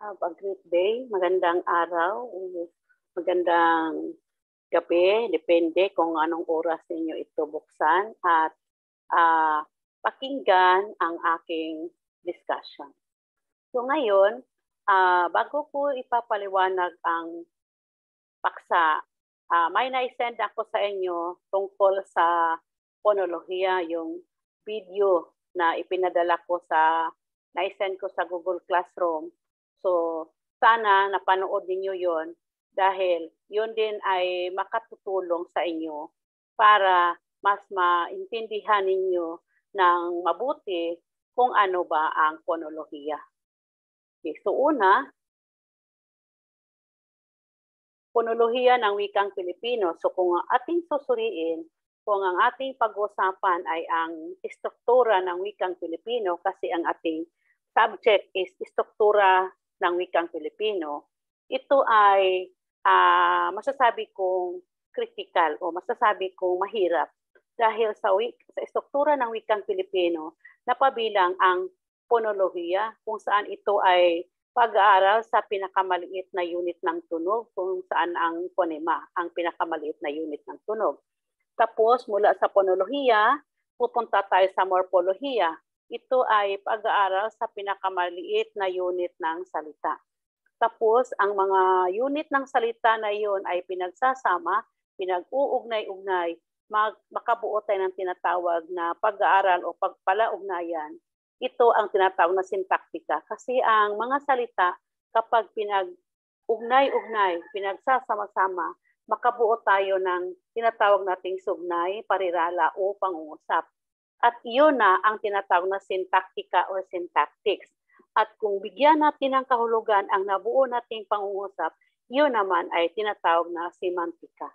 Have a great day, magandang araw, magandang gabi, depende kung anong oras ninyo ito buksan at pakinggan ang aking discussion. So ngayon, bago ko ipapaliwanag ang paksa, may na-send ako sa inyo tungkol sa phonolohiya, yung video na ipinadala ko na-send ko sa Google Classroom. So, sana napanood ninyo yon dahil yun din ay makatutulong sa inyo para mas maintindihan ninyo ng mabuti kung ano ba ang phonolohiya. Okay, so una, phonolohiya ng wikang Pilipino. So kung ating susuriin, kung ang ating pag-usapan ay ang istruktura ng wikang Pilipino kasi ang ating subject is istruktura ng wikang Pilipino, ito ay masasabi kong critical o masasabi kong mahirap dahil sa istruktura ng wikang Pilipino napabilang ang phonolohiya kung saan ito ay pag-aaral sa pinakamaliit na unit ng tunog kung saan ang phonema ang pinakamaliit na unit ng tunog. Tapos mula sa phonolohiya, pupunta tayo sa morpolohiya. Ito ay pag-aaral sa pinakamaliit na unit ng salita. Tapos, ang mga unit ng salita na iyon ay pinagsasama, pinag-uugnay-ugnay, makabuo tayo ng tinatawag na pag-aaral o pagpalaugnayan. Ito ang tinatawag na sintaktika. Kasi ang mga salita, kapag pinag-ugnay-ugnay, pinagsasama-sama, makabuo tayo ng tinatawag nating sugnay, parirala o pangungusap. At iyon na ang tinatawag na sintaktika or syntactics. At kung bigyan natin ng kahulugan ang nabuo nating pangungusap, iyon naman ay tinatawag na semantika.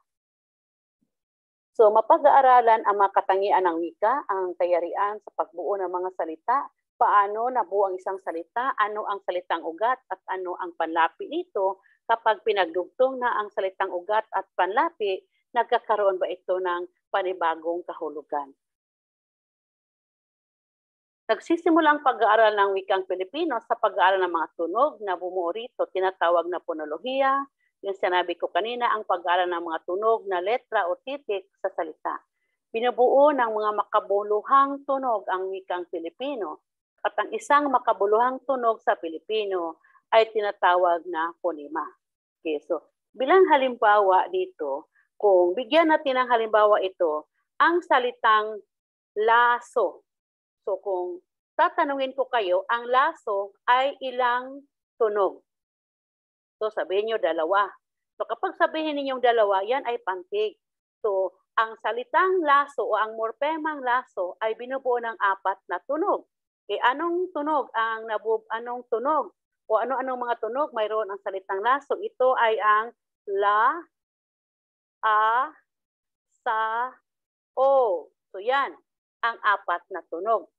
So mapag-aaralan ang mga katangian ng wika, ang kayarian sa pagbuo ng mga salita, paano nabuo ang isang salita, ano ang salitang ugat at ano ang panlapi nito. Kapag pinagdugtong na ang salitang ugat at panlapi, nagkakaroon ba ito ng panibagong kahulugan? Nagsisimula ang pag-aaral ng wikang Pilipino sa pag-aaral ng mga tunog na bumuo rito, tinatawag na phonolohiya. Yung sinabi ko kanina, ang pag-aaral ng mga tunog na letra o titik sa salita. Binubuo ng mga makabuluhang tunog ang wikang Pilipino. At ang isang makabuluhang tunog sa Pilipino ay tinatawag na phonema. Okay, so bilang halimbawa dito, kung bigyan natin ng halimbawa ito, ang salitang laso. So kung tatanungin ko kayo, ang laso ay ilang tunog? So sabihin nyo dalawa. So kapag sabihin ninyong dalawa, yan ay pantig. So ang salitang laso o ang morpemang laso ay binubuo ng 4 na tunog. E anong tunog anong tunog o ano-anong mga tunog mayroon ang salitang laso? Ito ay ang la, a, sa, o. So yan ang 4 na tunog.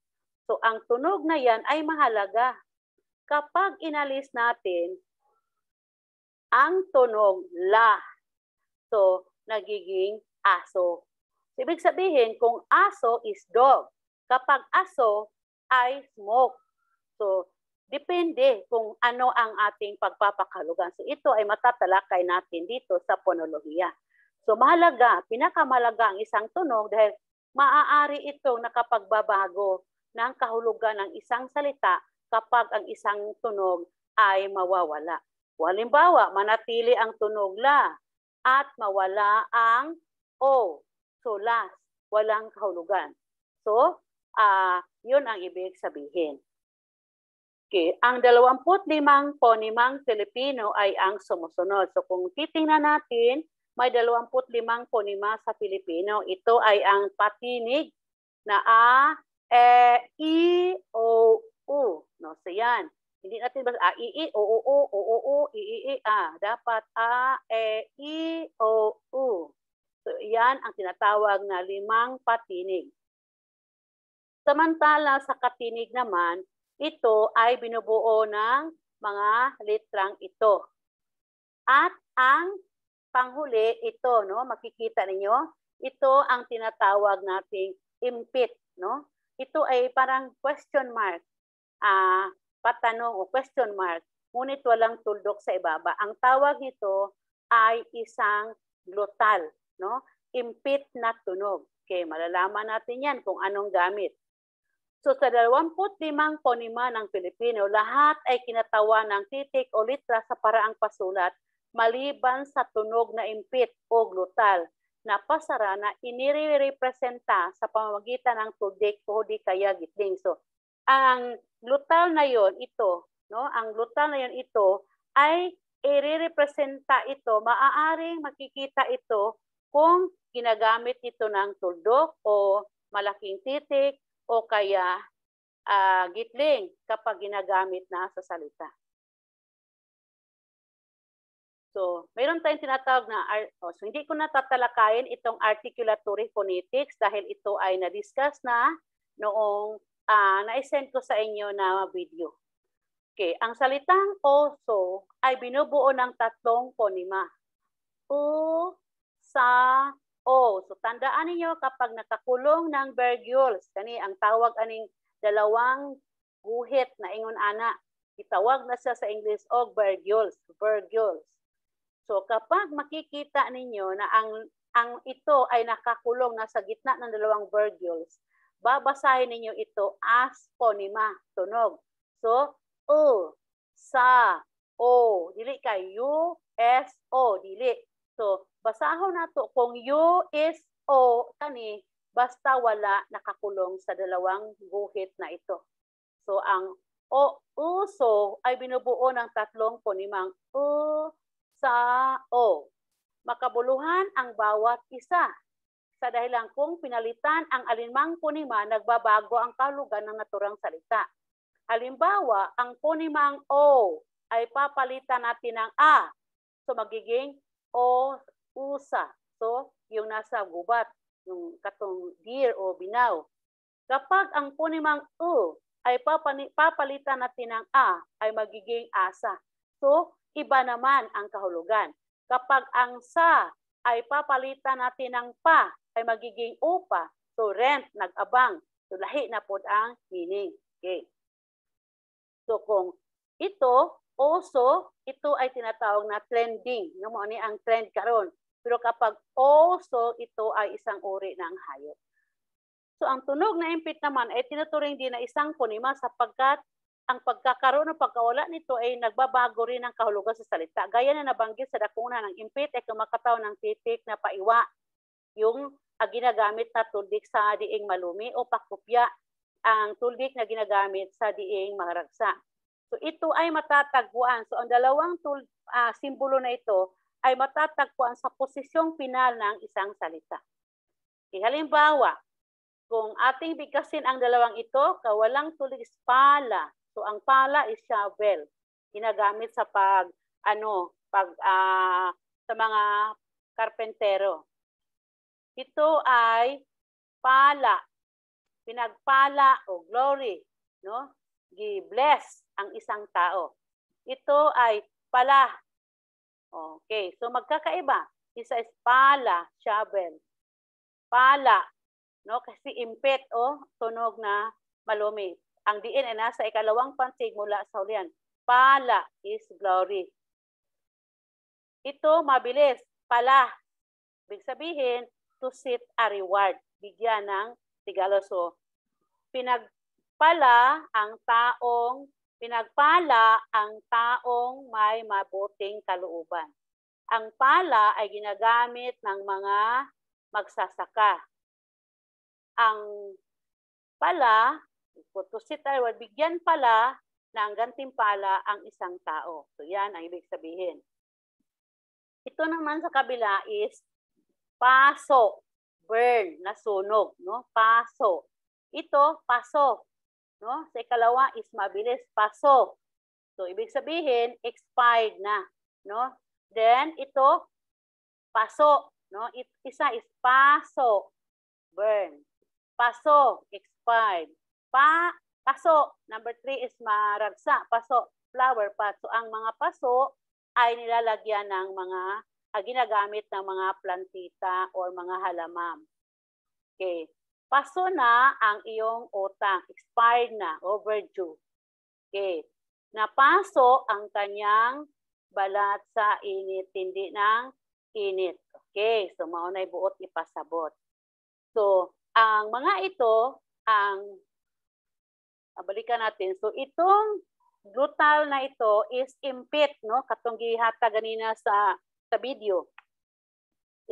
So ang tunog na yan ay mahalaga. Kapag inalis natin ang tunog la, so nagiging aso. So, ibig sabihin, kung aso is dog, kapag aso ay smoke. So depende kung ano ang ating pagpapakalugan. So ito ay matatalakay natin dito sa phonolohiya. So mahalaga, pinakamalaga ang isang tunog dahil maaari itong nakapagbabago ng kahulugan ng isang salita kapag ang isang tunog ay mawawala. Halimbawa, manatili ang tunog la at mawala ang o. So last, walang kahulugan. So, yun ang ibig sabihin. Okay, ang 25 ponemang Filipino ay ang sumusunod. So kung titingnan natin, may 25 ponema sa Filipino. Ito ay ang patinig na a, e, i, o, u. No, so yan. Hindi natin basta a, i, o, o, i, a. Dapat a, e, i, o, u. So yan ang tinatawag na 5 patinig. Samantala sa katinig naman, ito ay binubuo ng mga litrang ito. At ang panghuli, ito, no, makikita ninyo, ito ang tinatawag nating impit, no? Ito ay parang question mark, patanong o question mark. ngunit walang tuldok sa ibaba. Ang tawag nito ay isang glutal, no? Impit na tunog. Okay, malalaman natin yan kung anong gamit. So sa 25 ponema ng Pilipino, lahat ay kinatawa ng titik o litra sa paraang pasulat maliban sa tunog na impit o glutal na pasara na inirepresenta sa pamamagitan ng tudik o di kaya gitling. So ang glutal na yon ito, no? Ang glutal na yon ito ay irepresenta ito, maaaring makikita ito kung ginagamit ito ng tuldok o malaking titik o kaya gitling kapag ginagamit na sa salita. So, mayroon tayong tinatawag na, so hindi ko natatalakayin itong articulatory phonetics dahil ito ay na-discuss na noong na-send ko sa inyo na video. Okay, ang salitang oso ay binubuo ng 3 ponema. U, sa, o. So, tandaan niyo kapag nakakulong ng virgules, kani ang tawag aning dalawang guhit na ingon ana, itawag na siya sa English og virgules, virgules. So kapag makikita ninyo na ang ito ay nakakulong nasa gitna ng dalawang virgules, babasahin ninyo ito as ponema, tunog. So, u, sa, o, dili kay u, s, o, dili. So, basahon nato kung u is o kani basta wala nakakulong sa dalawang guhit na ito. So, ang o, uso ay binubuo ng 3 ponemang u, sa, o. Makabuluhan ang bawat isa. Sa dahilan kung pinalitan ang alinmang ponema, nagbabago ang kahulugan ng naturang salita. Halimbawa, ang ponemang o ay papalitan natin ng a. So, magiging o, usa. So, yung nasa gubat, yung katong deer o binaw. Kapag ang ponemang u ay papalitan natin ng a, ay magiging asa. So, iba naman ang kahulugan. Kapag ang sa ay papalitan natin ng pa, ay magiging upa. So, rent, nag-abang. So, lahi na po ang meaning. Okay. So, kung ito, oso, ito ay tinatawag na trending. No, ano ang trend karon. Pero kapag oso, ito ay isang uri ng hayop. So, ang tunog na impit naman ay tinuturing din na isang ponema sapagkat ang pagkakaroon ng pagkawala nito ay nagbabago rin ang kahulugan sa salita. Gaya na nabanggit sa dakuna ng impit ay kumakataw ng titik na paiwa. Yung ginagamit na tuldik sa diing malumi o pakupya ang tuldik na ginagamit sa diing maragsa. So ito ay matatagpuan. So ang dalawang simbolo na ito ay matatagpuan sa posisyong pinal ng isang salita. Halimbawa, kung ating bigkasin ang dalawang ito, kawalang tulig is pala. So ang pala is shovel. Ginagamit sa sa mga karpentero. Ito ay pala. Pinagpala o glory, no? Gi-bless ang isang tao. Ito ay pala. Okay, so magkakaiba. Isa is pala, shovel. Pala, no? Kasi impet o tunog na malumi. Ang diin ay nasa ikalawang pansig mula sa hulihan. Pala is glory. Ito mabilis. Pala. Ibig sabihin, to sit a reward. Bigyan ng regalo. So, pinagpala ang taong may mabuting kalooban. Ang pala ay ginagamit ng mga magsasaka. Ang pala, to sit a reward, bigyan pala ng gantimpala ang isang tao. So, yan ang ibig sabihin. Ito naman sa kabila is paso, burn, nasunog, no? Paso. Ito, paso, no? Sa ikalawa is mabilis, paso. So, ibig sabihin, expired na, no? Then, ito, paso, no? Isa is paso, burn. Paso, expired. Paso, number 3 is maragsa, paso, flower pot. So, ang mga paso ay nilalagyan ng mga ginagamit ng mga plantita or mga halamam. Okay. Paso na ang iyong utang. Expired na. Overdue. Okay. Napaso ang kanyang balat sa init, tindi ng init. Okay, so maunay buot ipasabot. So, ang mga ito, balikan natin. So, itong glutal na ito is impit, no? Katong gihata ganina sa video.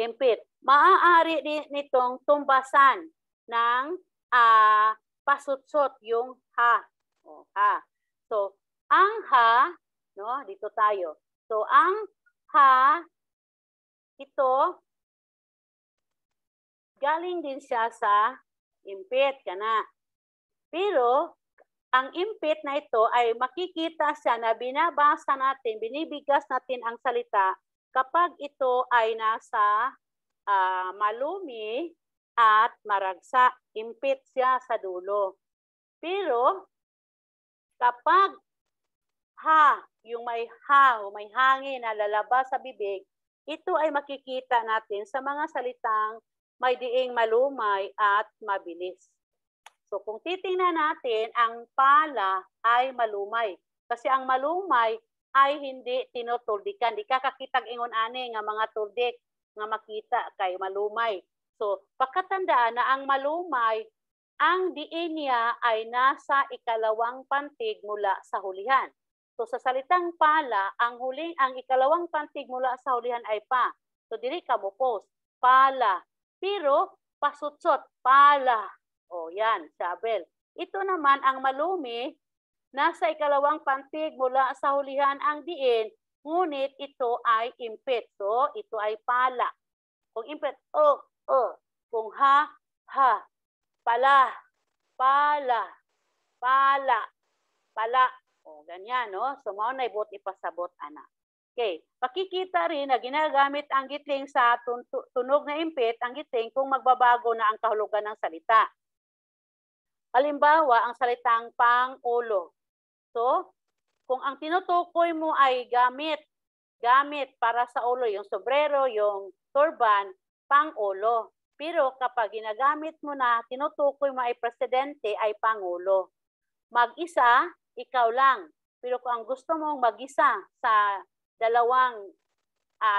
Impit. Maaari din nitong tumbasan ng pasutsot yung ha. O, ha. So, ang ha, no? Dito tayo. So, ang ha, ito, galing din siya sa impit, kana. Pero, ang impit na ito ay makikita siya na binabasa natin, binibigas natin ang salita kapag ito ay nasa malumi at maragsa. Impit siya sa dulo. Pero, kapag yung may o may hangin na lalabas sa bibig, ito ay makikita natin sa mga salitang may diing malumay at mabilis. So kung titingnan natin, ang pala ay malumay. Kasi ang malumay ay hindi tinutuldikan. Di ka kakitag ingon ani nga mga tuldik nga makita kay malumay. So pagkatandaan na ang malumay, ang diin niya ay nasa ikalawang pantig mula sa hulihan. So sa salitang pala, ang ikalawang pantig mula sa hulihan ay pa. So dili ka mo post, pala. Pero pasutsot, pala. O yan, sabel. Ito naman ang malumi, nasa ikalawang pantig mula sa hulihan ang diin, ngunit ito ay impit. So ito ay pala. Kung impit, Kung ha, pala, pala, pala, pala. O ganyan, no? So mao na ibot ipasabot, ana. Okay, pakikita rin na ginagamit ang gitling sa tunog na impit, ang gitling kung magbabago na ang kahulugan ng salita. Halimbawa, ang salitang pang-ulo. So, kung ang tinutukoy mo ay gamit para sa ulo, yung sombrero, yung turban, pang-ulo. Pero kapag ginagamit mo na, tinutukoy mo ay presidente, ay pangulo. Mag-isa, ikaw lang. Pero kung ang gusto mong mag-isa sa dalawang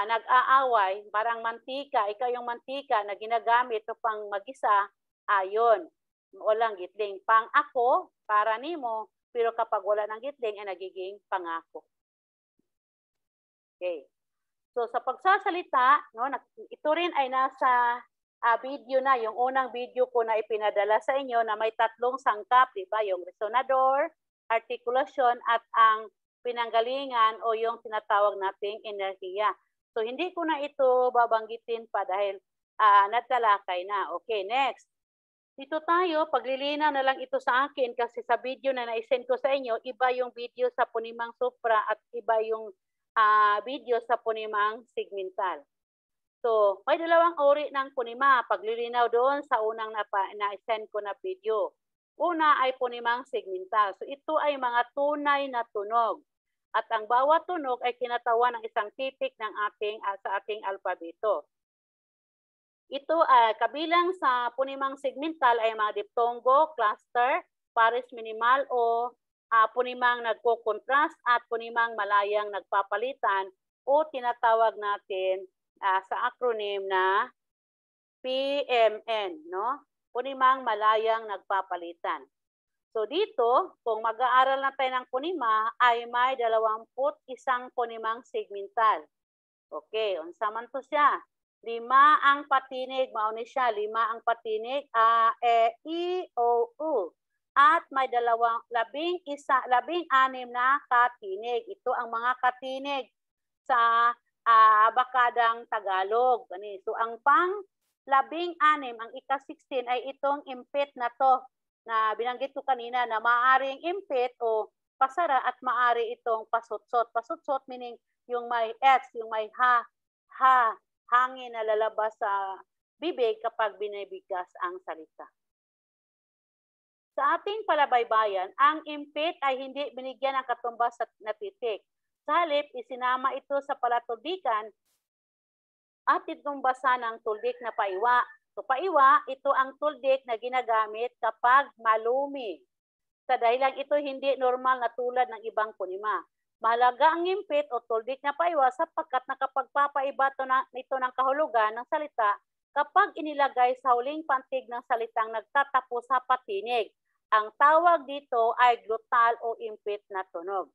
nag-aaway, parang mantika, ikaw yung mantika na ginagamit upang mag-isa, ayon. Walang gitling. Pang ako, para nimo, pero kapag wala ng gitling, ay nagiging pangako. Okay. So sa pagsasalita, no, ito rin ay nasa video na, yung unang video ko na ipinadala sa inyo na may tatlong sangkap, di ba? Yung resonador, articulation, at ang pinanggalingan o yung tinatawag nating enerhiya. So hindi ko na ito babanggitin pa dahil natalakay na. Okay, next. Dito tayo, paglilinaw na lang ito sa akin kasi sa video na na-send ko sa inyo, iba yung video sa punimang supra at iba yung video sa punimang segmental. So, may dalawang uri ng punima. Paglilinaw doon sa unang na-send ko na video. Una ay punimang segmental. So, ito ay mga tunay na tunog. At ang bawat tunog ay kinatawan ng isang titik ng sa ating alpabeto. Ito ay kabilang sa punimang segmental ay mga diptongo, cluster, pares minimal o punimang nagko-contrast at punimang malayang nagpapalitan o tinatawag natin sa acronym na PMN, no? Punimang malayang nagpapalitan. So dito, kung mag-aaral na tayo ng punima, ay may 21 punimang segmental. Okay, unsa man to siya? 5 ang patinig, mauni siya, 5 ang patinig, a, e, i, o, u. At may 16 na katinig. Ito ang mga katinig sa bakadang Tagalog. So ang pang-16, ang ika-16 ay itong impit na to na binanggit ko kanina na maaaring impit o pasara at maaari itong pasutsot. Pasutsot meaning yung may S, yung may ha, hangin na lalabas sa bibig kapag binibigas ang salita. Sa ating palabaybayan, ang impit ay hindi binigyan ng katumbas na titik. Sa halip, isinama ito sa palatuldikan at itumbasan ng tuldik na paiwa. So paiwa, ito ang tuldik na ginagamit kapag malumi. Sa dahilang ito hindi normal na tulad ng ibang punima. Mahalaga ang impit o tuldik na paiwa sapagkat nakapagpapaiba nito ng kahulugan ng salita kapag inilagay sa huling pantig ng salitang nagtatapos sa patinig. Ang tawag dito ay glutal o impit na tunog.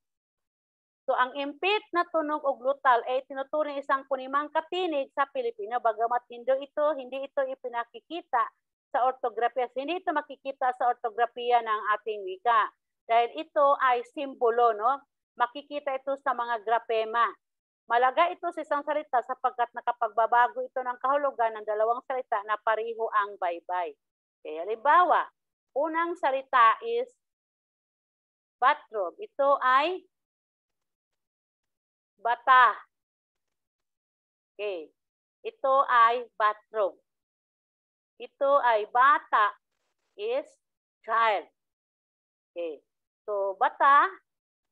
So, ang impit na tunog o glutal ay tinuturing isang punimang katinig sa Pilipino, bagamat hindi ito ipinakikita sa ortografiya. Hindi ito makikita sa ortografiya ng ating wika. Dahil ito ay simbolo, no? Makikita ito sa mga grapema. Malaga ito sa isang salita sapagkat nakapagbabago ito ng kahulugan ng dalawang salita na pareho ang baybay. Okay, halimbawa, unang salita is bathrobe. Ito ay bata. Okay. Ito ay bathrobe. Ito ay bata is child. Okay. So, bata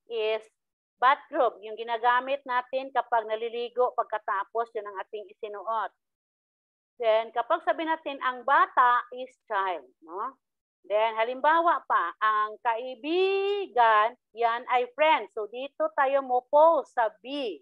is bathrobe. Yung ginagamit natin kapag naliligo pagkatapos, yun ang ating isinuot. Then, kapag sabi natin ang bata is child. No? Then, halimbawa pa, ang kaibigan, yan ay friend. So, dito tayo mo-pose sa B.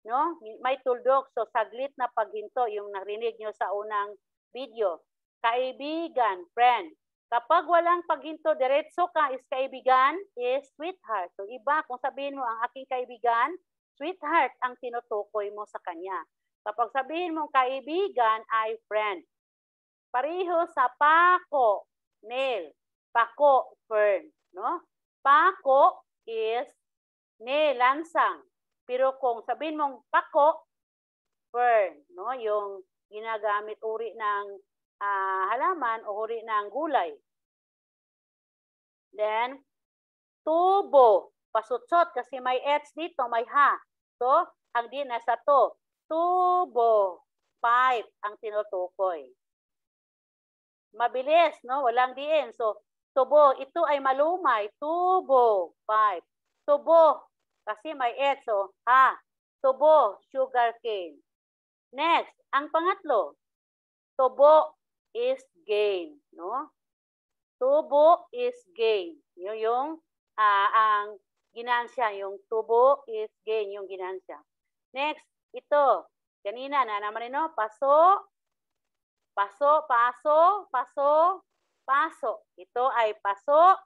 No? May tuldok. So, saglit na paghinto, yung narinig nyo sa unang video. Kaibigan, friend. Kapag walang paghinto, diretso ka is kaibigan, is sweetheart. So, iba, kung sabihin mo ang aking kaibigan, sweetheart ang tinutukoy mo sa kanya. Kapag sabihin mo kaibigan ay friend. Pareho sa pako, nail. Pako, fern. No? Pako is nail, lansang. Pero kung sabihin mong pako, fern. No? Yung ginagamit uri ng halaman o uri ng gulay. Then, tubo. Pasutsot kasi may H dito, may ha. So, ang di nasa to. Tubo. Pipe ang tinutukoy. Mabilis, no? Walang diin. So, tubo. Ito ay malumay. Tubo. Pipe. Tubo. Kasi may H. So, ha. Tubo. Sugar cane. Next, ang pangatlo. Tubo is gain. No? Tubo is gain. Yung ang ginansya. Yung tubo is gain. Yung ginansya. Next, ito. Kanina na naman ino. Paso. Paso, paso, paso, paso. Ito ay paso.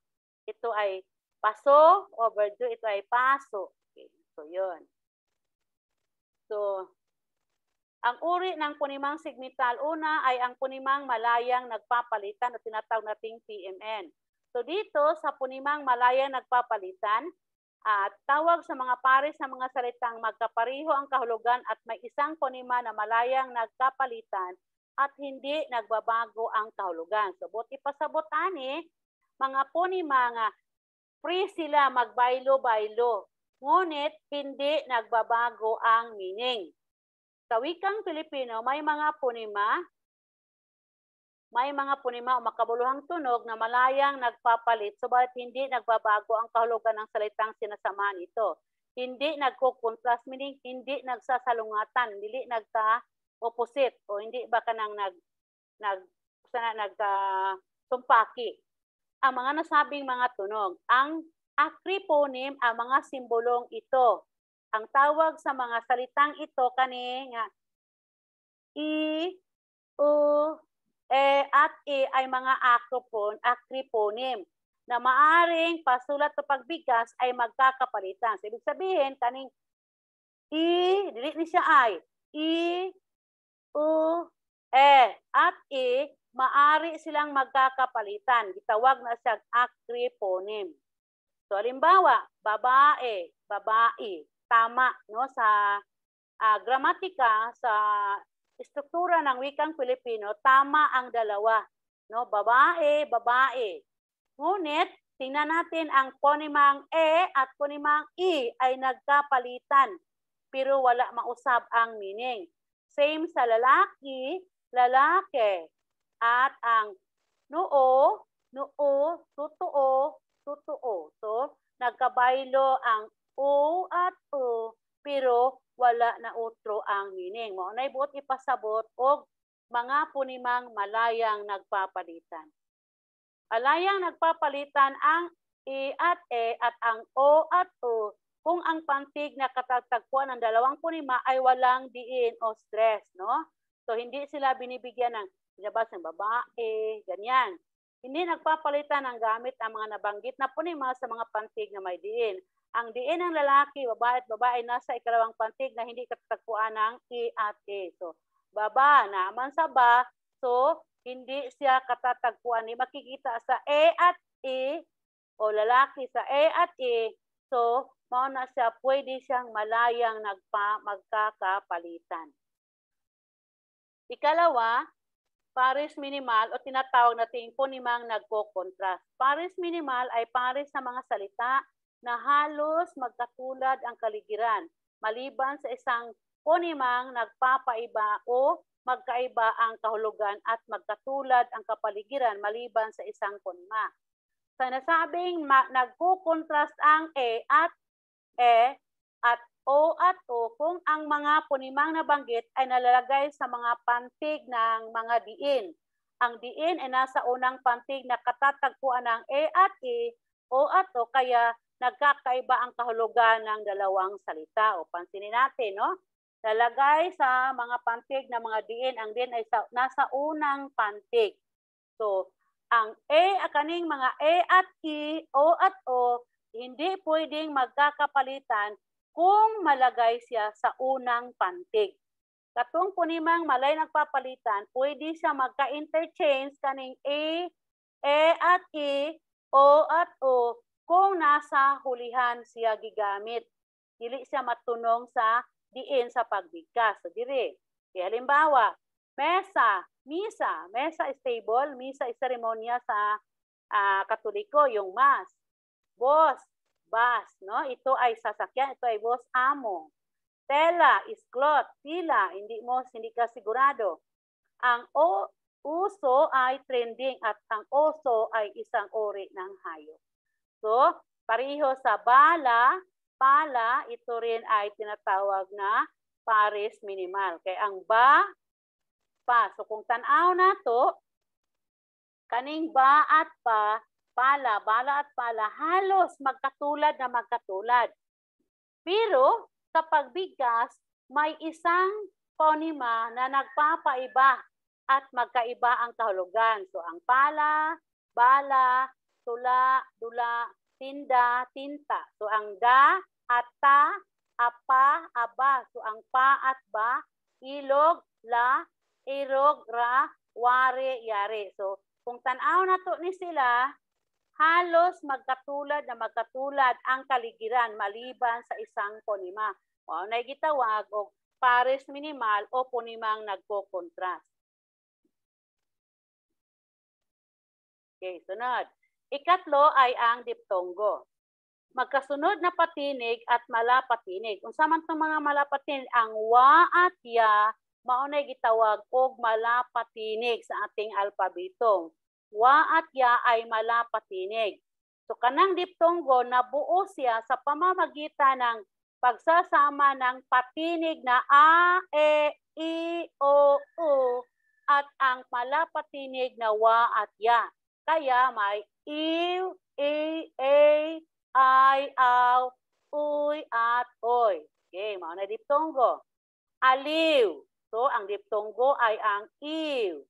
Ito ay paso. Overdue. Ito ay paso. Okay. So, yun. So, ang uri ng punimang segmental, una ay ang punimang malayang nagpapalitan o tinatawag nating PMN. So, dito sa punimang malayang nagpapalitan, tawag sa mga pares ng mga salitang magkapariho ang kahulugan at may isang punima na malayang nagkapalitan at hindi nagbabago ang kahulugan. So, buti pa sa botani, mga punima nga, free sila magbaylo-baylo. Ngunit, hindi nagbabago ang meaning. Sa wikang Pilipino, may mga punima o makabuluhang tunog na malayang nagpapalit, subalit hindi nagbabago ang kahulugan ng salitang sinasamahan ito. Hindi nagko-contrast, meaning hindi nagsasalungatan, hindi opposite o hindi ba ka nang nagsumpaki. Ang mga nasabing mga tunog, ang acryponym, ang mga simbolong ito. Ang tawag sa mga salitang ito kani nga I, U, E at E ay mga acryponym na maaring pasulat o pagbigas ay magkakapalitan. So, ibig sabihin kaning I, dili ni siya ay I, U, E at E, maari silang magkakapalitan. Gitawag na siyang acryponym. So, halimbawa, babae, babae. Tama, no? Sa gramatika, sa struktura ng wikang Pilipino, tama ang dalawa. No? Babae, babae. Ngunit, tingnan natin ang ponimang E at ponimang I ay nagkapalitan. Pero wala mausab ang meaning. Same sa lalaki, lalake. At ang noo, totoo, totoo. So, nagkabaylo ang O at O, pero wala na utro ang meaning. Maunay buot ipasabot og mga punimang malayang nagpapalitan. Malayang nagpapalitan ang E at E at ang O at O kung ang pantig na katatagpuan ng dalawang punima ay walang diin o stress, no? So, hindi sila binibigyan ng pinabas ng babae, ganyan. Hindi nagpapalitan ng gamit ang mga nabanggit na punima sa mga pantig na may diin. Ang diin ng lalaki, babae at babae nasa ikalawang pantig na hindi katatagpuan ng E at E. So, baba naman sa ba, so hindi siya katatagpuan. Hindi makikita sa E at E o lalaki sa E at E. So, mauna siya, pwede siyang malayang magkakapalitan. Ikalawa, pares minimal o tinatawag nating punimang nagko-contrast. Pares minimal ay pares sa mga salita na halos magkatulad ang kaligiran, maliban sa isang punimang nagpapaiba o magkaiba ang kahulugan at magkatulad ang kapaligiran maliban sa isang punima. Sa nasabing nagko-contrast ang E at O at O kung ang mga punimang nabanggit ay nalalagay sa mga pantig ng mga diin. Ang diin ay nasa unang pantig na katatagpuan ng E at E, O at O, kaya nagkakaiba ang kahulugan ng dalawang salita. O pansinin natin, no? Lalagay sa mga pantig ng mga diin, ang diin ay nasa unang pantig. So, ang kaning mga E at E, O at O, hindi pwedeng magkakapalitan kung malagay siya sa unang pantig. Katong punimang malay nagpapalitan, pwede siya magka-interchange kaning E at E, O at O, kung nasa hulihan siya gigamit. Dili siya matunong sa diin sa pagbigkas. So, dire. Kaya halimbawa, misa stable, misa is seremonya sa Katoliko, yung mass. Boss, bus, no? Ito ay sasakyan, ito ay boss, amo. Tela is cloth, tila, hindi ka sigurado. Ang uso ay trending at ang oso ay isang uri ng hayop. So, pareho sa pala, ito rin ay tinatawag na pares minimal. Kaya ang pa. So, kung tanaw na to, kaning ba at bala at pala, halos magkatulad na magkatulad. Pero, sa pagbigkas, may isang ponima na nagpapaiba at magkaiba ang kahulugan. So, ang pala, bala, tula, dula, tinda, tinta. So, ang da, at ta, apa, aba. So, ang pa at ba, ilog, la, irog, ra, wari, yari. So, kung tanaw na to ni sila, halos magkatulad na magkatulad ang kaligiran maliban sa isang ponima. O, naigitawag o pares minimal o punimang nagko-contrast. Okay, sunod. Ikatlo ay ang diptonggo. Magkasunod na patinig at malapatinig. Kung saman itong mga malapatinig, ang wa at ya, maunay gitawag og malapatinig sa ating alpabetong. Wa at ya ay malapatinig. So kanang diptonggo nabuo siya sa pamamagitan ng pagsasama ng patinig na a, e, i, o, u at ang malapatinig na wa at ya. Kaya may iw, i, ay, aw, uy, at oy. Okay, mauna diptonggo. Aliw. So, ang diptonggo ay ang iw.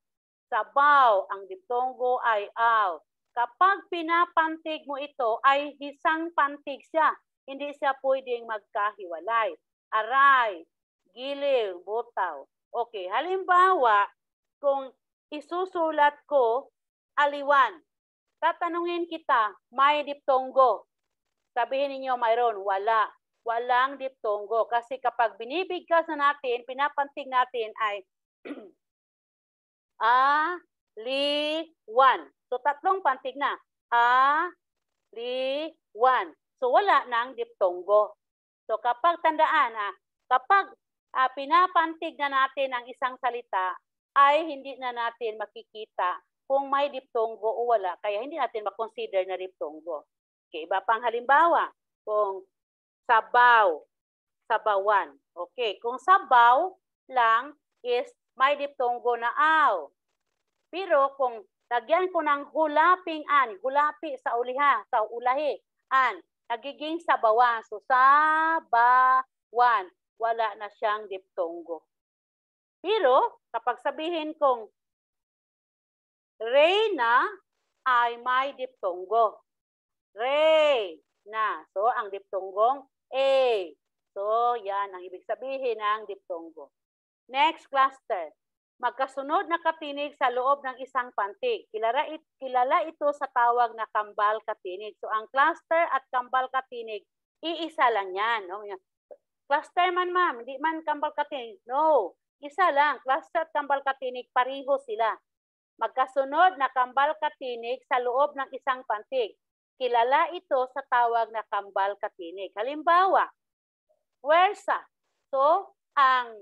Sabaw, ang diptonggo ay aw. Kapag pinapantig mo ito, ay isang pantig siya. Hindi siya pwedeng magkahiwalay. Aray, giliw, butaw. Okay, halimbawa, kung isusulat ko, aliwan. Tatanungin kita, may diptonggo. Sabihin ninyo mayroon, wala. Walang diptonggo. Kasi kapag binibigkas na natin, pinapantig natin ay a, li, wan. So, tatlong pantig na. A, li, wan. So, wala nang diptonggo. So, kapag tandaan, kapag pinapantig na natin ang isang salita, ay hindi na natin makikita kung may diptonggo o wala. Kaya hindi natin makonsider na diptonggo. Okay, iba pang halimbawa. Kung sabaw, sabawan. Okay, kung sabaw lang is may diptonggo na aw. Pero kung Lagyan ko ng hulaping an, hulapi sa uliha, sa ulahi, an, nagiging sabawan. So, sabawan, wala na siyang diptonggo. Pero, kapag sabihin kong Reyna ay may diptonggo. Reyna. So, ang diptonggong A. So, yan ang ibig sabihin ng diptonggo. Next cluster. Magkasunod na katinig sa loob ng isang pantig. Kilala ito sa tawag na kambal katinig. So, ang cluster at kambal katinig, iisa lang yan. No? Cluster man, ma'am, hindi man kambal katinig. No, isa lang. Cluster at kambal katinig, pariho sila. Magkasunod na kambal katinig sa loob ng isang pantig. Kilala ito sa tawag na kambal katinig. Halimbawa, puwersa. So, ang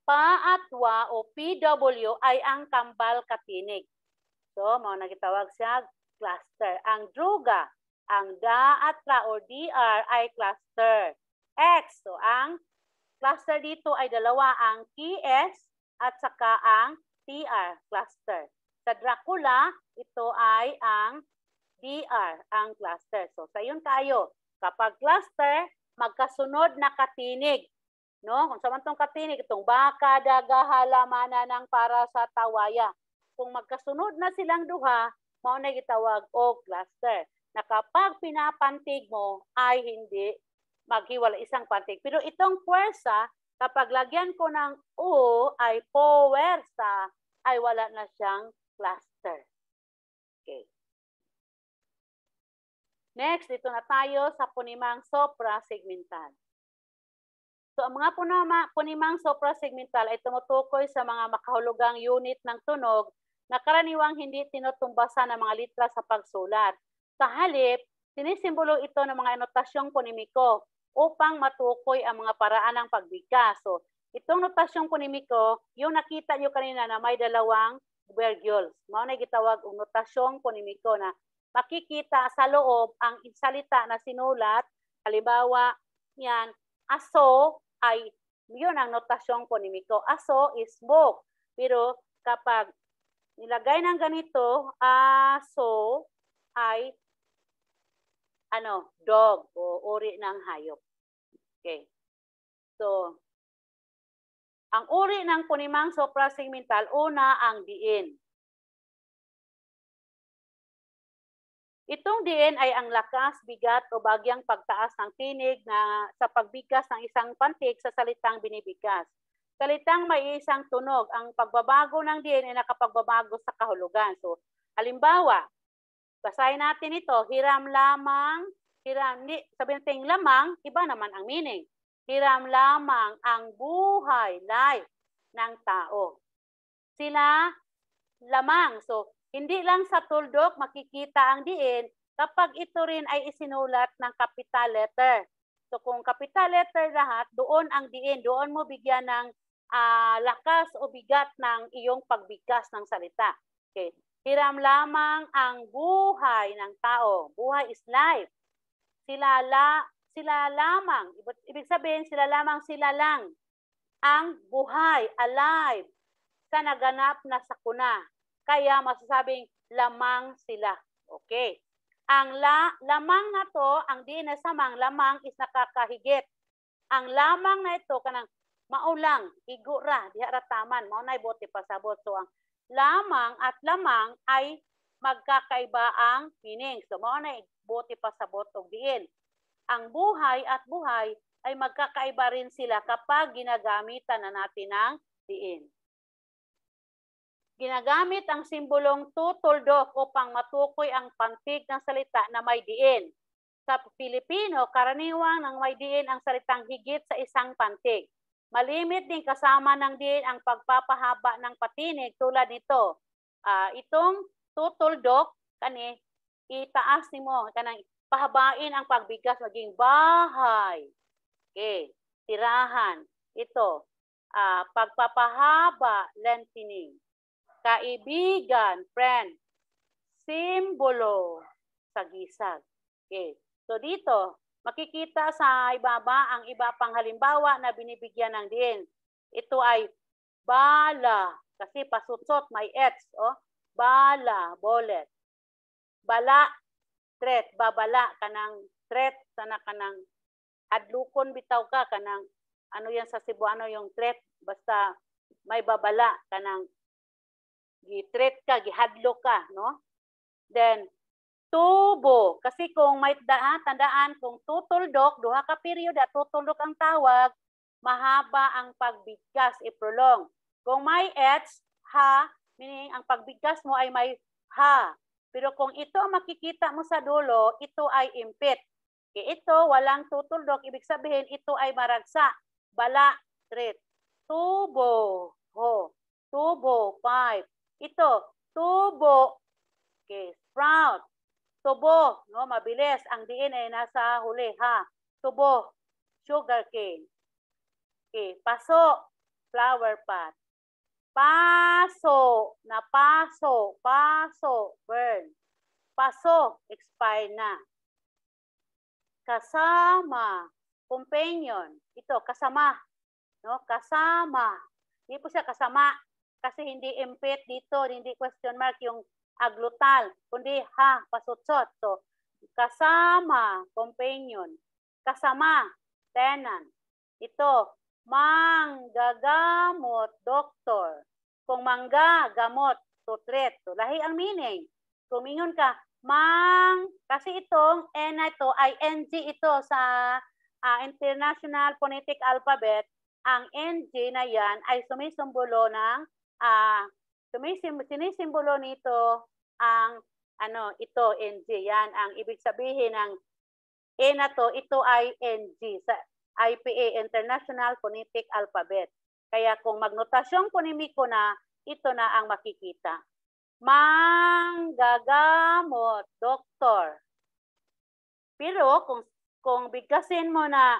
pa at wa o PW ay ang kambal katinig. So, mga nagitawag siya cluster. Ang druga, ang da at ra o DR ay cluster. X, so ang cluster dito ay dalawa, ang KS at saka ang TR, cluster. Sa Dracula, ito ay ang DR, ang cluster. So, sa yun tayo, kapag cluster, magkasunod na katinig. No? Kung samantong katinig, itong baka, daga, halamana ng para sa tawaya. Kung magkasunod na silang duha, maunay gitawag o cluster. Na kapag pinapantig mo, ay hindi maghiwala isang pantig. Pero itong puwersa, kapag lagyan ko ng O ay puwersa, ay wala na siyang cluster. Okay. Next, dito na tayo sa punimang suprasegmental. So, ang mga punimang suprasegmental ay tumutukoy sa mga makahulugang unit ng tunog na karaniwang hindi tinutumbasan ng mga litra sa pagsulat. Sa halip, sinisimbolo ito ng mga anotasyong punimiko upang matukoy ang mga paraan ng pagbigkas. So, itong notasyong punimiko, yung nakita nyo kanina na may dalawang virgules. Mao na gitawag og notasyong punimiko na makikita sa loob ang salita na sinulat. Halimbawa, yan, aso ay, yun ang notasyong punimiko. Aso is smoke. Pero kapag nilagay ng ganito, aso ay dog o uri ng hayop. Okay. So, ang uri ng punimang suprasegmental, una ang diin. Itong diin ay ang lakas, bigat o bagyang pagtaas ng tinig na sa pagbigkas ng isang pantig sa salitang binibigkas. Salitang may isang tunog. Ang pagbabago ng diin ay nakapagbabago sa kahulugan. So, halimbawa, basahin natin ito, hiram lamang, sabihin natin lamang, iba naman ang meaning. Hiram lamang ang buhay, life, ng tao. Sila lamang. So, hindi lang sa tuldok makikita ang diin kapag ito rin ay isinulat ng capital letter. So, kung capital letter lahat, doon ang diin. Doon mo bigyan ng lakas o bigat ng iyong pagbigkas ng salita. Okay. Hiram lamang ang buhay ng tao. Buhay is life. Sila lamang. Ibig sabihin, sila lang. Ang buhay, alive, sa naganap na sakuna. Kaya masasabing lamang sila. Okay. Ang lamang na to, ang di na samang, lamang is nakakahigit. Ang lamang na ito, kanang maulang, igura, dihara taman, maunay bote pasabot. So, ang lamang at lamang ay magkakaiba ang meaning. So, maunay bote pasabot o diin. Ang buhay at buhay ay magkakaiba rin sila kapag ginagamitan na natin ng diin. Ginagamit ang simbolong tutuldok upang matukoy ang pantig ng salita na may diin. Sa Pilipino, karaniwang ng may diin ang salitang higit sa isang pantig. Malimit din kasama ng diin ang pagpapahaba ng patinig tulad nito. Itong tutuldok, itaas nimo, kanang pahabain ang pagbigas maging bahay. Okay, tirahan. Ito, pagpapahaba, lengthening. Kaibigan, friend. Simbolo, sagisag. Okay. So dito, makikita sa ibaba ang iba pang halimbawa na binibigyan ng diin. Ito ay bala, Kasi pasutsot, may ets. Oh. Bala, bolet. Bala, threat. Babala ka ng threat. Sana ka ng adlukon bitaw ka. Kanang, ano yan sa Cebuano yung threat. Basta may babala ka ng gi-threat ka, gihadlo ka. No? Then, tubo. Kasi kung may tandaan, kung tutuldok, duha ka perioda, tutuldok ang tawag, mahaba ang pagbigkas, i-prolong. Kung may ets, ha, meaning ang pagbigkas mo ay may ha. Pero kung ito ang makikita mo sa dulo, ito ay impit. Ito, walang tutuldok, ibig sabihin, ito ay maragsa. Bala, threat. Tubo, ho. Tubo, pipe. Ito, tubo, okay, sprout. Tubo, no, mabilis. Ang diin ay nasa huli, ha. Tubo, sugar cane. Okay, paso, flower pot. Paso, napaso, paso, burn. Paso, expire na. Kasama, companion. Ito, kasama. No, kasama. Hindi po siya kasama. Kasi hindi impit dito, hindi question mark yung aglutal, kundi ha, pasutsot. So, kasama, companion. Kasama, tenant. Ito, manggagamot, doktor. Kung mangga, gamot, to treat. So, lahi ang meaning. Kung mingon ka, kasi itong N na ito ay NG ito sa International Phonetic Alphabet. Ang NG na yan ay sumisimbolo ng sinisimbolo nito ang ito NG. Yan ang ibig sabihin ng E na to, ito ay NG sa IPA, International Phonetic Alphabet. Kaya kung magnotasyong ponimiko na, ito na ang makikita. Manggagamot, doktor. Pero kung bigkasin mo na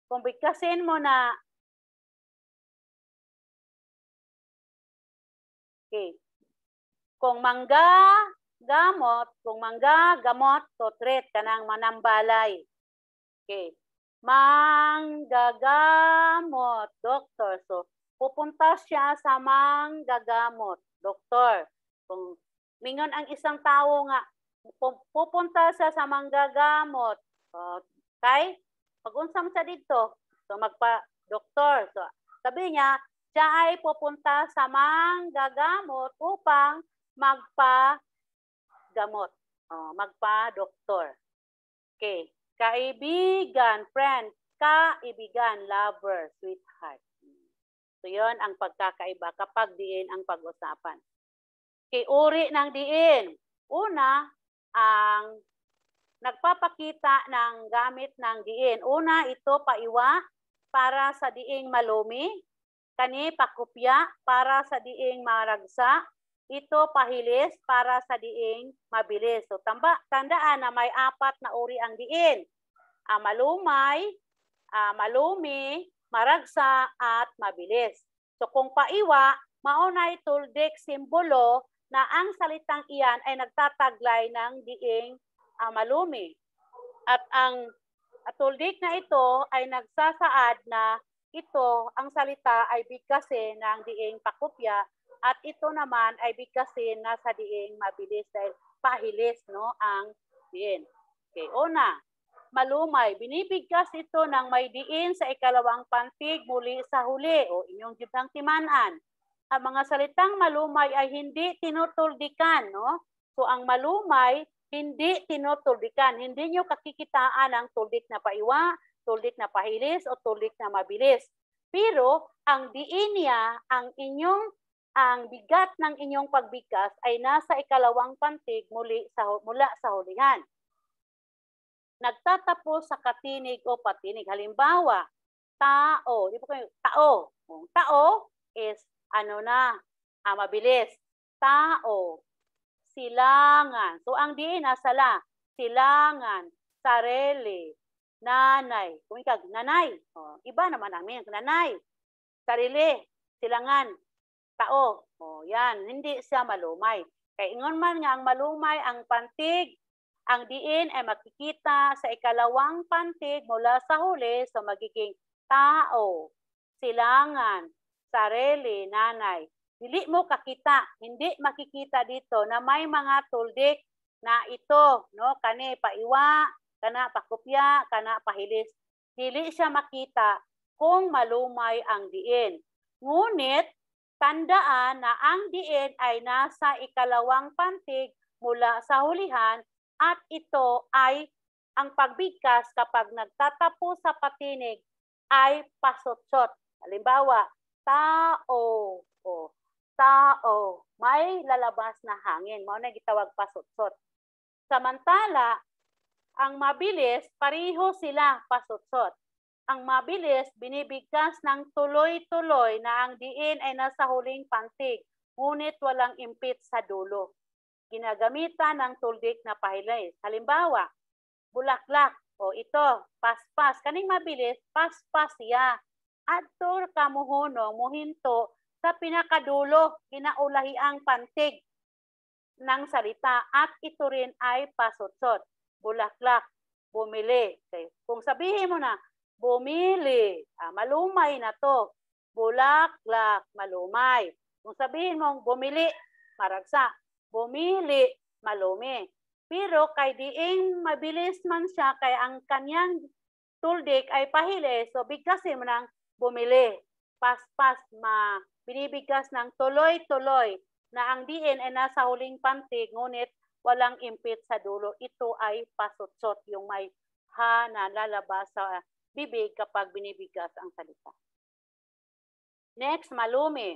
kung bigkasin mo na okay. Kung mangga gamot, to treat kanang manambalay. Okay. Manggagamot, doktor. So, pupunta siya sa manggagamot, doktor. Kung mingon ang isang tao nga, pupunta siya sa manggagamot. Okay? Pag-unsam siya dito, so magpa-doktor. So, sabi niya, siya ay pupunta sa manggagamot upang magpa-gamot. Magpa-doktor. Okay. Kaibigan, friend. Kaibigan, lover, sweetheart. So, yun ang pagkakaiba kapag diin ang pag-usapan. Okay, uri ng diin. Una, ang nagpapakita ng gamit ng diin. Una, ito paiwa para sa diing malumi. Kani pakupya para sa diing maragsa. Ito pahilis para sa diing mabilis. So tandaan na may 4 na uri ang diin. Malumay, malumi, maragsa, at mabilis. So kung paiwa, maunay tuldik simbolo na ang salitang iyan ay nagtataglay ng diing malumi. At ang tuldik na ito ay nagsasaad na ito, ang salita ay bigkasin ng diing pakupya at ito naman ay bigkasin na sa diing mabilis dahil pahilis, no, ang diin. Okay, una, malumay. Binibigkas ito ng may diin sa ikalawang pantig muli sa huli o inyong jibang timanan. Ang mga salitang malumay ay hindi tinutuldikan, no? So ang malumay hindi tinutuldikan. Hindi nyo kakikitaan ang tuldik na paiwa, tuldik na pahilis, o tuldik na mabilis. Pero, ang diin niya, ang bigat ng inyong pagbigkas ay nasa ikalawang pantig mula sa hulihan. Nagtatapos sa katinig o patinig. Halimbawa, tao. Di po kayo, tao. Tao is, mabilis. Tao. Silangan. So, ang diin nasa la. Silangan. Sarili. Nanay. Kung ikaw, nanay. Iba naman namin. Nanay. Sarili. Silangan. Tao. Yan. Hindi siya malumay. Kaya ingon man nga ang malumay, ang pantig, Ang diin ay makikita sa ikalawang pantig mula sa huli, so magiging tao, silangan, sarili, nanay. Dili mo kakita, hindi makikita dito na may mga tuldik na ito, no, kani paiwa, kana pakopya, kana pahilis. Dili siya makita kung malumay ang diin. Ngunit tandaan na ang diin ay nasa ikalawang pantig mula sa hulihan at ito ay ang pagbigkas kapag nagtatapos sa patinig ay pasotsot. Halimbawa, tao, o tao, may lalabas na hangin. Mao na gitawag pasotsot. Samantala, ang mabilis, pareho sila pasotsot. Ang mabilis, binibigkas ng tuloy-tuloy na ang diin ay nasa huling pantig, ngunit walang impit sa dulo. Ginagamitan ng tuldik na pahilis. Halimbawa, bulaklak, o ito, paspas. Kaning mabilis, paspas siya. Adtor kamuhunong muhinto sa pinakadulo, kinaulahi ang pantig ng salita at ito rin ay pasotsot. Bulaklak, bumili. Okay. Kung sabihin mo na, bumili, malumay na to. Bulaklak, malumay. Kung sabihin mo, bumili, maragsa. Bumili, malumi. Pero kay diing mabilis man siya, kay ang kanyang tuldik ay pahili, so bigkasin mo ng bumili. Paspas, binibigkas ng tuloy-tuloy na ang diin ay nasa huling pantig, ngunit walang impit sa dulo. Ito ay pasotsot, yung may ha na lalabas sa bibig kapag binibigkas ang salita. Next, malumi.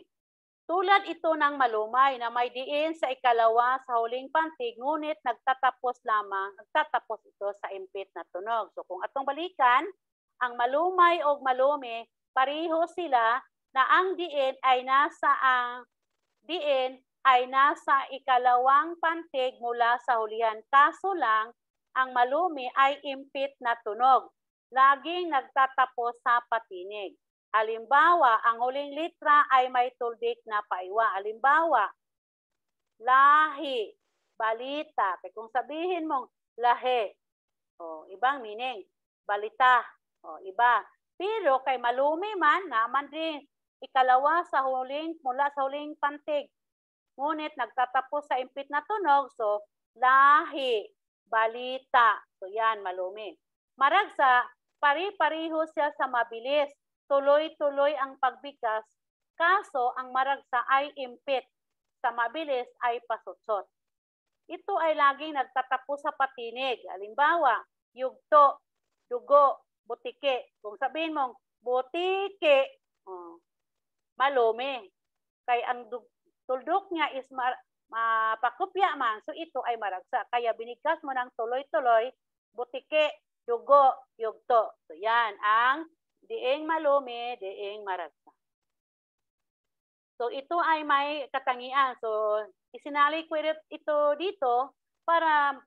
Tulad ito ng malumay na may diin sa ikalawa sa huling pantig, ngunit nagtatapos ito sa impit na tunog. So kung atong balikan, ang malumay o malumi, pareho sila na ang diin ay nasa ikalawang pantig mula sa hulihan. Kaso lang, ang malumi ay impit na tunog. Laging nagtatapos sa patinig. Halimbawa, ang huling litra ay may tuldik na paiwa. Halimbawa, lahi, balita. Kung sabihin mong lahi, ibang meaning. Balita, iba. Pero kay malumi man, naman din ikalawa mula sa huling pantig. Ngunit nagtatapos sa impit na tunog, so lahi, balita. So yan, malumi. Maragsa, pari-pariho siya sa mabilis. Tuloy-tuloy ang pagbigkas, kaso ang maragsa ay impit, sa mabilis ay pasotsot. Ito ay laging nagtatapos sa patinig. Halimbawa, yugto, dugo, butike. Kung sabihin mong butike, malumi. Kaya ang tuldok niya is mapakopya man, so ito ay maragsa. Kaya binigkas mo ng tuloy-tuloy, butike, dugo, yugto. So yan ang diing malumi, diing maragsa. So ito ay may katangian. So isinali ko ito dito para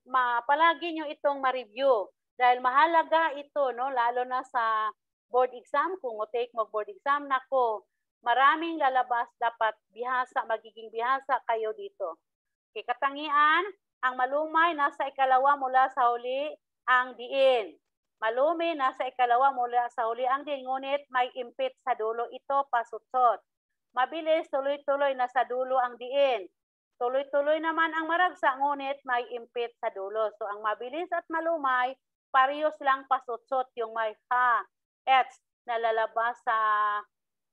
palagi nyo itong ma-review. Dahil mahalaga ito, no, lalo na sa board exam. Kung take mo board exam, nako, maraming lalabas, dapat magiging bihasa kayo dito. Okay, katangian, ang malumay nasa ikalawa mula sa huli ang diin. Malumi, nasa ikalawa mula sa huli ang diin, ngunit may impit sa dulo. Ito, pasotsot. Mabilis, tuloy-tuloy, nasa dulo ang diin. Tuloy-tuloy naman ang maragsa, ngunit may impit sa dulo. So, ang mabilis at malumay, parehas lang pasotsot, yung may ha, ets, na lalabas sa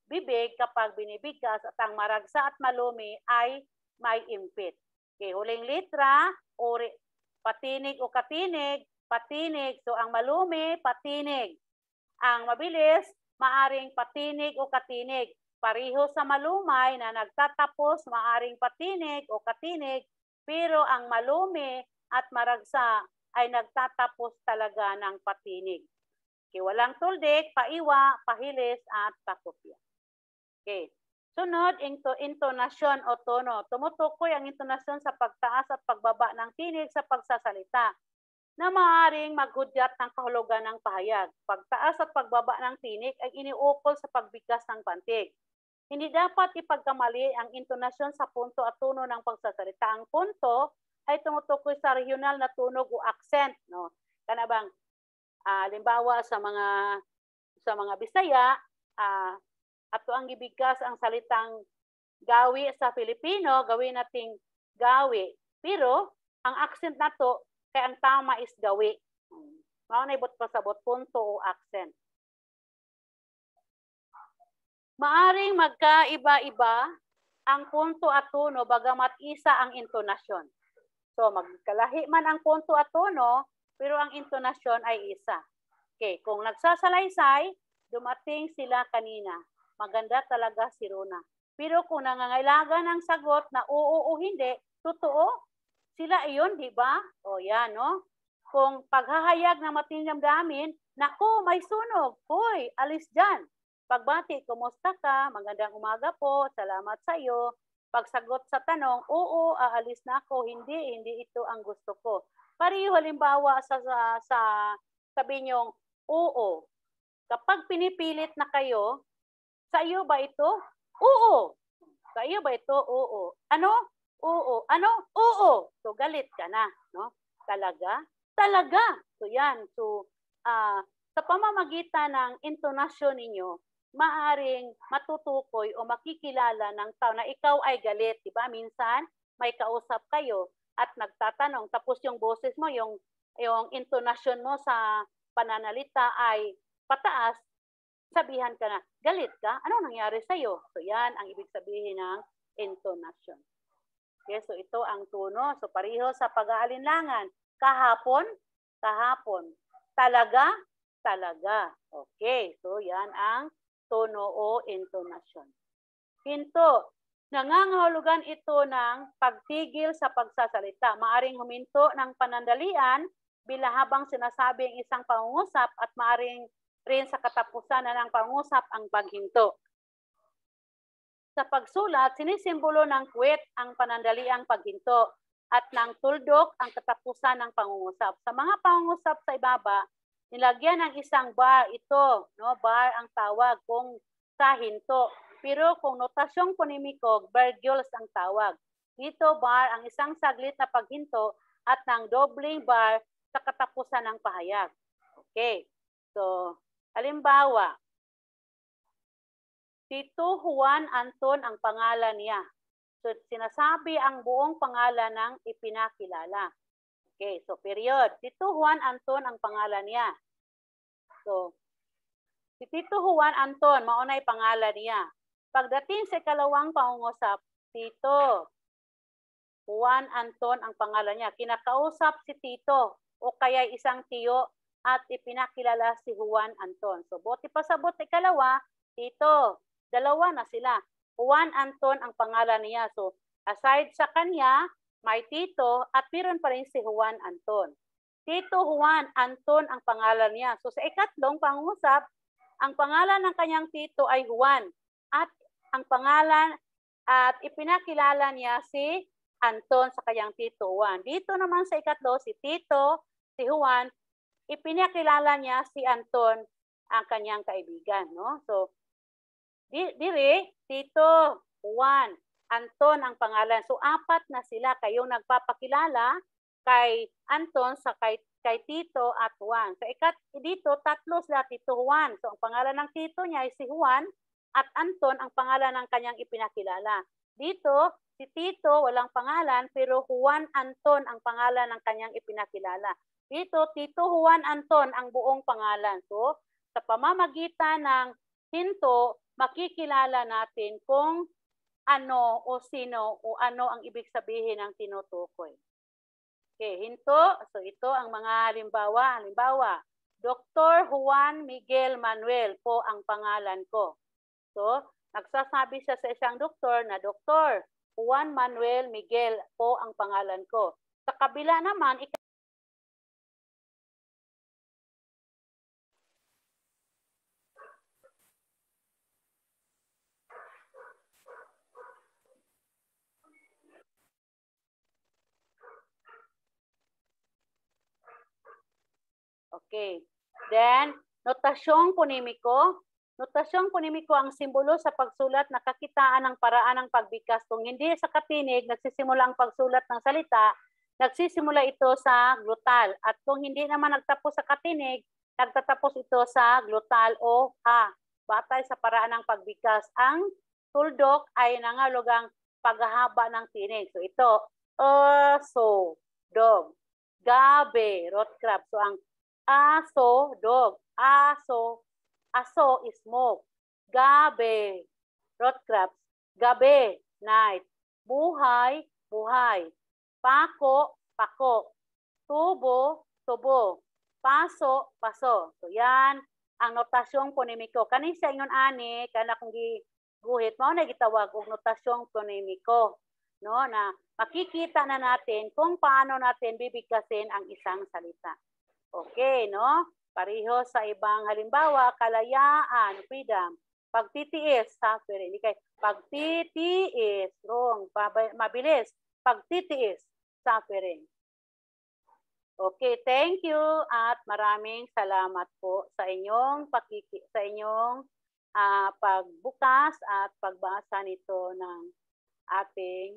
bibig kapag binibigkas, at ang maragsa at malumi ay may impit. Okay, huling litra, patinig o katinig, patinig. So, ang malumi, patinig. Ang mabilis, maaring patinig o katinig. Pareho sa malumay na nagtatapos, maaring patinig o katinig, pero ang malumi at maragsa ay nagtatapos talaga ng patinig. Okay, walang tuldik, paiwa, pahilis, at pakopya. Okay. Sunod, intonasyon o tono. Tumutukoy ang intonasyon sa pagtaas at pagbaba ng tinig sa pagsasalita na maaaring maghudyat ng kahulugan ng pahayag. Pagtaas at pagbaba ng tinig ay iniukol sa pagbigkas ng pantig. Hindi dapat ipagkamali ang intonasyon sa punto at tono ng pagsasalita. Ang punto ay tumutukoy sa regional na tunog o accent, no? Kana bang halimbawa sa mga Bisaya, ato ang gibigas ang salitang gawi sa Filipino, gawin nating gawi. Pero ang accent nato kay ang tama is gawi. Mao na ibot pasabot punto o accent. Maaring magkaiba-iba ang punto at tono bagamat isa ang intonasyon. So magkalahi man ang punto at tono, pero ang intonasyon ay isa. Okay, kung nagsasalaysay, dumating sila kanina. Maganda talaga si Rona. Pero kung nangangailangan ng sagot na oo o hindi, totoo, sila iyon, di ba? O yan, no? Kung paghahayag na matinding damdamin, naku, may sunog. Hoy, alis dyan. Pagbati, kumusta ka? Magandang umaga po. Salamat sa iyo. Pagsagot sa tanong, oo, aalis na ako. Hindi ito ang gusto ko. Pareho halimbawa sa sabi niyong, oo. Kapag pinipilit na kayo, sa iyo ba ito? Oo. Sa iyo ba ito? Oo. Ano? Oo. Ano? Oo. So, galit ka na. No? Talaga? Talaga. So, yan. So, sa pamamagitan ng intonasyon ninyo, maaring matutukoy o makikilala ng tao na ikaw ay galit. Diba? Minsan, may kausap kayo at nagtatanong. Tapos yung boses mo, yung intonasyon mo sa pananalita ay pataas, sabihan ka na, galit ka? Anong nangyari sa'yo? So yan ang ibig sabihin ng intonasyon. Okay, so ito ang tono. So pareho sa pag-aalinlangan. Kahapon, kahapon. Talaga, talaga. Okay, so yan ang tono o intonasyon. Hinto, nangangahulugan ito ng pagtigil sa pagsasalita. Maaring huminto ng panandalian bila habang sinasabi ang isang pangungusap at maaring rin sa katapusan na ng pangungusap ang paghinto. Sa pagsulat, sinisimbolo ng kwet ang panandaliang paghinto at ng tuldok ang katapusan ng pangungusap. Sa mga pangungusap sa ibaba, nilagyan ng isang bar ito, no? Bar ang tawag kung sa hinto. Pero kung notasyong ponimiko, virgules ang tawag. Dito bar ang isang saglit na paghinto at ng dobling bar sa katapusan ng pahayag. Okay. So, halimbawa, Tito Juan Anton ang pangalan niya. So, sinasabi ang buong pangalan ng ipinakilala. Okay, so period. Tito Juan Anton ang pangalan niya. So, si Tito Juan Anton, maunay pangalan niya. Pagdating sa ikalawang pangungusap, Tito Juan Anton ang pangalan niya. Kinakausap si Tito o kaya isang tiyo at ipinakilala si Juan Anton. So, buti pa sa buti ikalawa, Tito. Dalawa na sila. Juan Anton ang pangalan niya. So, aside sa kanya, may Tito at meron pa rin si Juan Anton. Tito Juan Anton ang pangalan niya. So, sa ikatlong pangusap, ang pangalan ng kanyang Tito ay Juan. At ang pangalan at ipinakilala niya si Anton sa kanyang Tito Juan. Dito naman sa ikatlo, si Tito, si Juan, ipinakilala niya si Anton ang kanyang kaibigan. No? So, dire, Tito, Juan, Anton ang pangalan. So, apat na sila kayong nagpapakilala kay Anton sa kay Tito at Juan. So, dito, tatlo sila, Tito Juan. So, ang pangalan ng Tito niya ay si Juan at Anton ang pangalan ng kanyang ipinakilala. Dito, si Tito, walang pangalan, pero Juan Anton ang pangalan ng kanyang ipinakilala. Dito, Tito Juan Anton ang buong pangalan. So, sa pamamagitan ng hinto, makikilala natin kung ano o sino o ano ang ibig sabihin ng tinutukoy. Okay, hinto. So, ito ang mga halimbawa. Halimbawa, Dr. Juan Miguel Manuel po ang pangalan ko. So, nagsasabi siya sa isang doktor na Dr. Juan Manuel Miguel po ang pangalan ko. Sa kabila naman, okay. Then, notasyong ponimiko. Notasyong ponimiko ang simbolo sa pagsulat na kakitaan ng paraan ng pagbigkas. Kung hindi sa katinig, nagsisimula ang pagsulat ng salita, Nagsisimula ito sa glutal. At kung hindi naman nagtapos sa katinig, nagtatapos ito sa glutal o ha. Batay sa paraan ng pagbigkas. Ang tuldok ay nangalugang paghahaba ng tinig. So ito, aso, dog. Gabi, road crab. So ang aso, dog. Aso is smoke. Gabi, road crabs. Gabi, night. Buhay, buhay. Pako, pako. Tubo, tubo. Paso, paso. So yan ang notasyong ponemiko. Kanin sa ingon ani, kana kung guhit mao na gitawag og notasyong ponemiko, no, na makikita na natin kung paano natin bibigkasin ang isang salita. Okay, no? Pareho sa ibang halimbawa, kalayaan, freedom. Pagtitiis, suffering. Hindi kay pagtitiis, wrong, mabilis. Pagtitiis, suffering. Okay, thank you at maraming salamat po sa inyong pagbukas at pagbasa nito ng ating